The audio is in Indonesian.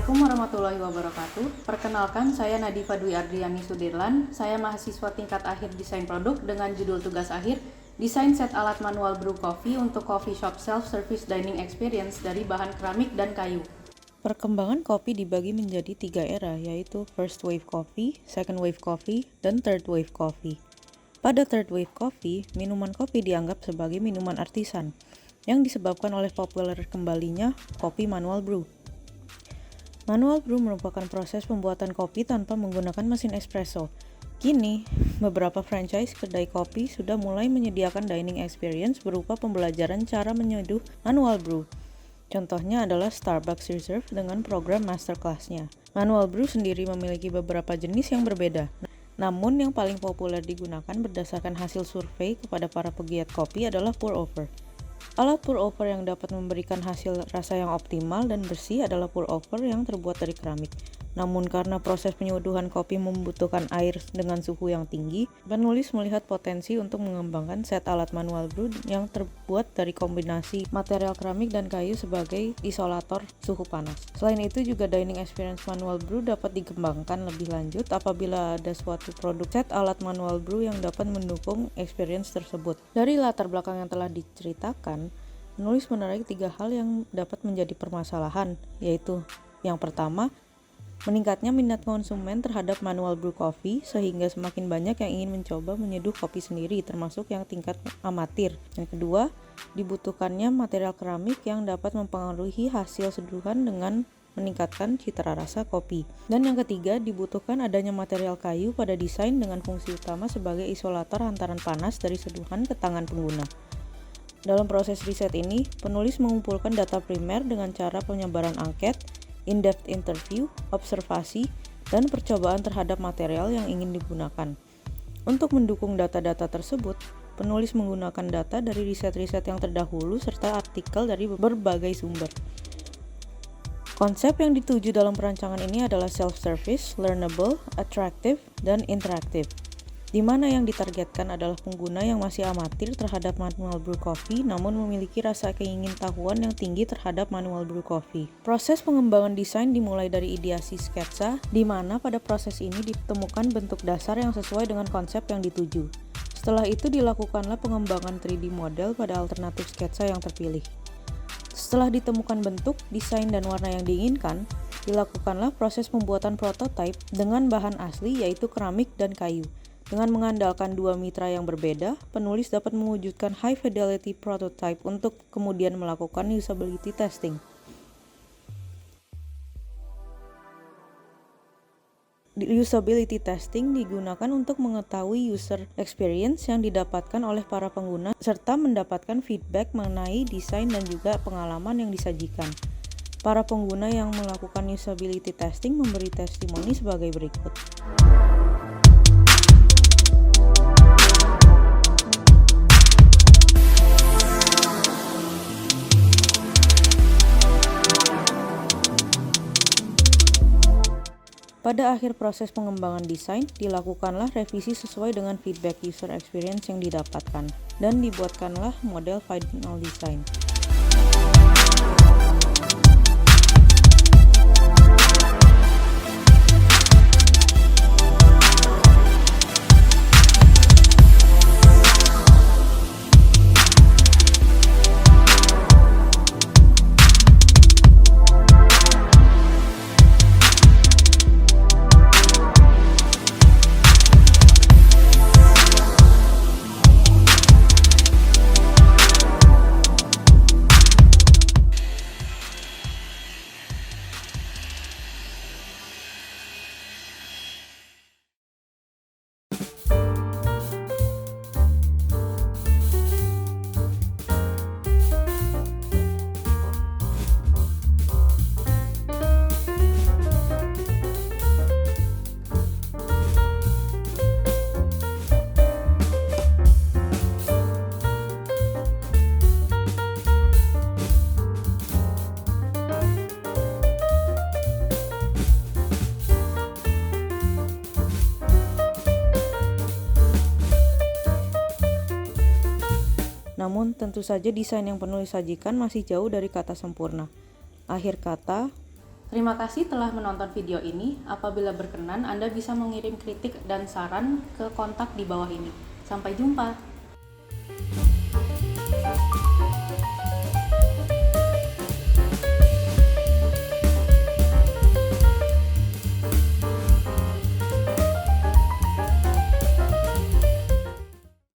Assalamualaikum warahmatullahi wabarakatuh. Perkenalkan, saya Nadifa Dwi Ardriani Sudirlan. Saya mahasiswa tingkat akhir desain produk dengan judul tugas akhir desain set alat manual brew coffee untuk coffee shop self-service dining experience dari bahan keramik dan kayu. Perkembangan kopi dibagi menjadi 3 era, yaitu first wave coffee, second wave coffee, dan third wave coffee. Pada third wave coffee, minuman kopi dianggap sebagai minuman artisan yang disebabkan oleh populer kembalinya kopi manual brew. Manual brew merupakan proses pembuatan kopi tanpa menggunakan mesin espresso. Kini, beberapa franchise kedai kopi sudah mulai menyediakan dining experience berupa pembelajaran cara menyeduh manual brew. Contohnya adalah Starbucks Reserve dengan program masterclass-nya. Manual brew sendiri memiliki beberapa jenis yang berbeda. Namun yang paling populer digunakan berdasarkan hasil survei kepada para pegiat kopi adalah pour over. Alat pour over yang dapat memberikan hasil rasa yang optimal dan bersih adalah pour over yang terbuat dari keramik. Namun karena proses penyeduhan kopi membutuhkan air dengan suhu yang tinggi, penulis melihat potensi untuk mengembangkan set alat manual brew yang terbuat dari kombinasi material keramik dan kayu sebagai isolator suhu panas. Selain itu juga dining experience manual brew dapat dikembangkan lebih lanjut apabila ada suatu produk set alat manual brew yang dapat mendukung experience tersebut. Dari latar belakang yang telah diceritakan, penulis menarik 3 hal yang dapat menjadi permasalahan, yaitu yang pertama, meningkatnya minat konsumen terhadap manual brew coffee sehingga semakin banyak yang ingin mencoba menyeduh kopi sendiri termasuk yang tingkat amatir. Yang kedua, dibutuhkannya material keramik yang dapat mempengaruhi hasil seduhan dengan meningkatkan citra rasa kopi. Dan yang ketiga, dibutuhkan adanya material kayu pada desain dengan fungsi utama sebagai isolator hantaran panas dari seduhan ke tangan pengguna. Dalam proses riset ini, penulis mengumpulkan data primer dengan cara penyebaran angket, in-depth interview, observasi, dan percobaan terhadap material yang ingin digunakan. Untuk mendukung data-data tersebut, penulis menggunakan data dari riset-riset yang terdahulu serta artikel dari berbagai sumber. Konsep yang dituju dalam perancangan ini adalah self-service, learnable, attractive, dan interactive, di mana yang ditargetkan adalah pengguna yang masih amatir terhadap manual brew coffee namun memiliki rasa keingintahuan yang tinggi terhadap manual brew coffee. Proses pengembangan desain dimulai dari ideasi sketsa, di mana pada proses ini ditemukan bentuk dasar yang sesuai dengan konsep yang dituju. Setelah itu dilakukanlah pengembangan 3D model pada alternatif sketsa yang terpilih. Setelah ditemukan bentuk, desain, dan warna yang diinginkan, dilakukanlah proses pembuatan prototipe dengan bahan asli yaitu keramik dan kayu. Dengan mengandalkan 2 mitra yang berbeda, penulis dapat mewujudkan high fidelity prototype untuk kemudian melakukan usability testing. Usability testing digunakan untuk mengetahui user experience yang didapatkan oleh para pengguna serta mendapatkan feedback mengenai desain dan juga pengalaman yang disajikan. Para pengguna yang melakukan usability testing memberi testimoni sebagai berikut. Pada akhir proses pengembangan desain, dilakukanlah revisi sesuai dengan feedback user experience yang didapatkan, dan dibuatkanlah model final design. Namun tentu saja desain yang penulis sajikan masih jauh dari kata sempurna. Akhir kata, Terima kasih telah menonton video ini. Apabila berkenan, Anda bisa mengirim kritik dan saran ke kontak di bawah ini. Sampai jumpa!